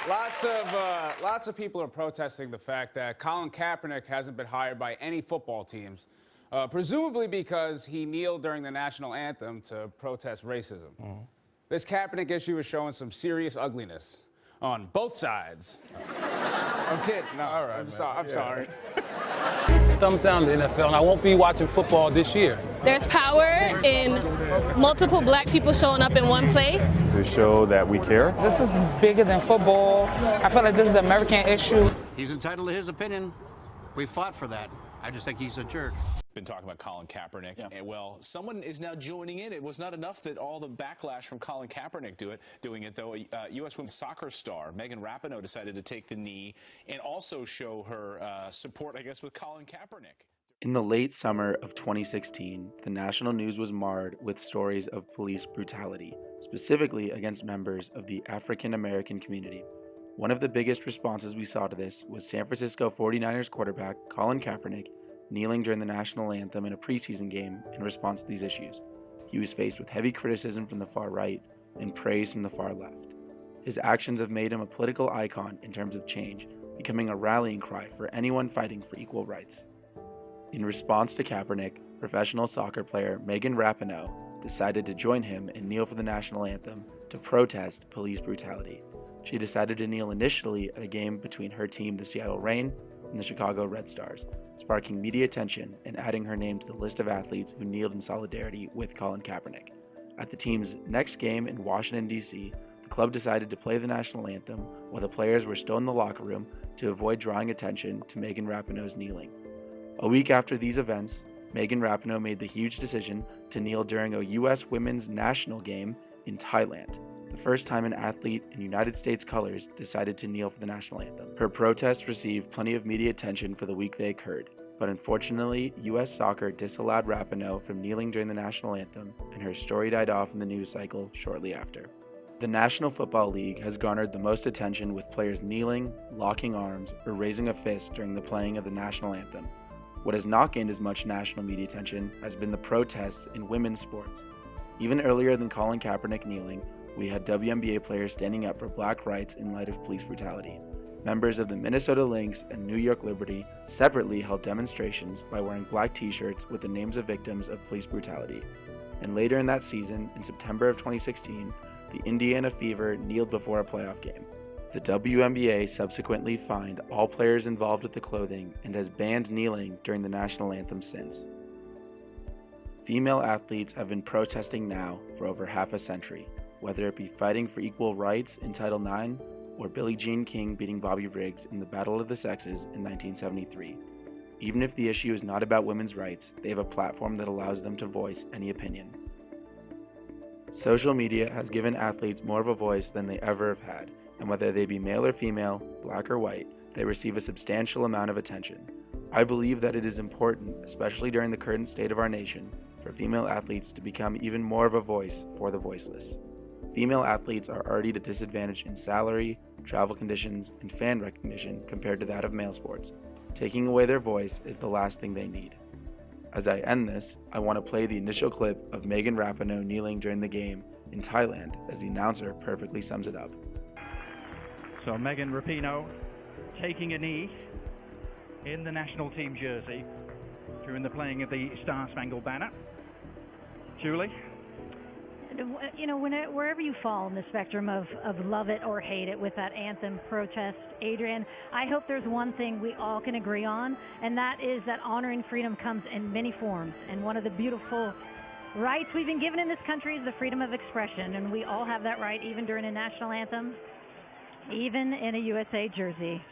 Lots of people are protesting the fact that Colin Kaepernick hasn't been hired by any football teams, presumably because he kneeled during the national anthem to protest racism. This Kaepernick issue is showing some serious ugliness on both sides. I'm kidding. No, all right, I'm sorry. Thumbs down to the NFL, and I won't be watching football this year. There's power in multiple black people showing up in one place. To show that we care. This is bigger than football. I feel like this is an American issue. He's entitled to his opinion. We fought for that. I just think he's a jerk. Been talking about Colin Kaepernick, and well, someone is now joining in. It was not enough that all the backlash from Colin Kaepernick doing it, though. U.S. women's soccer star Megan Rapinoe decided to take the knee and also show her support, I guess, with Colin Kaepernick. In the late summer of 2016, the national news was marred with stories of police brutality, specifically against members of the African American community. One of the biggest responses we saw to this was San Francisco 49ers quarterback Colin Kaepernick kneeling during the national anthem in a preseason game in response to these issues. He was faced with heavy criticism from the far right and praise from the far left. His actions have made him a political icon in terms of change, becoming a rallying cry for anyone fighting for equal rights. In response to Kaepernick, professional soccer player Megan Rapinoe decided to join him and kneel for the national anthem to protest police brutality. She decided to kneel initially at a game between her team, the Seattle Reign, and the Chicago Red Stars, sparking media attention and adding her name to the list of athletes who kneeled in solidarity with Colin Kaepernick. At the team's next game in Washington, D.C., the club decided to play the national anthem while the players were still in the locker room to avoid drawing attention to Megan Rapinoe's kneeling. A week after these events, Megan Rapinoe made the huge decision to kneel during a U.S. women's national game in Thailand, the first time an athlete in United States colors decided to kneel for the national anthem. Her protests received plenty of media attention for the week they occurred, but unfortunately, U.S. Soccer disallowed Rapinoe from kneeling during the national anthem, and her story died off in the news cycle shortly after. The National Football League has garnered the most attention with players kneeling, locking arms, or raising a fist during the playing of the national anthem. What has not gained as much national media attention has been the protests in women's sports. Even earlier than Colin Kaepernick kneeling, we had WNBA players standing up for black rights in light of police brutality. Members of the Minnesota Lynx and New York Liberty separately held demonstrations by wearing black t-shirts with the names of victims of police brutality. And later in that season, in September of 2016, the Indiana Fever kneeled before a playoff game. The WNBA subsequently fined all players involved with the clothing and has banned kneeling during the national anthem since. Female athletes have been protesting now for over half a century, whether it be fighting for equal rights in Title IX or Billie Jean King beating Bobby Riggs in the Battle of the Sexes in 1973. Even if the issue is not about women's rights, they have a platform that allows them to voice any opinion. Social media has given athletes more of a voice than they ever have had, and whether they be male or female, black or white, they receive a substantial amount of attention. I believe that it is important, especially during the current state of our nation, for female athletes to become even more of a voice for the voiceless. Female athletes are already at a disadvantage in salary, travel conditions, and fan recognition compared to that of male sports. Taking away their voice is the last thing they need. As I end this, I want to play the initial clip of Megan Rapinoe kneeling during the game in Thailand, as the announcer perfectly sums it up. So Megan Rapinoe taking a knee in the national team jersey during the playing of the Star Spangled Banner. Julie? You know, wherever you fall in the spectrum of love it or hate it with that anthem protest, Adrian, I hope there's one thing we all can agree on, and that is that honoring freedom comes in many forms. And one of the beautiful rights we've been given in this country is the freedom of expression, and we all have that right even during a national anthem, even in a USA jersey.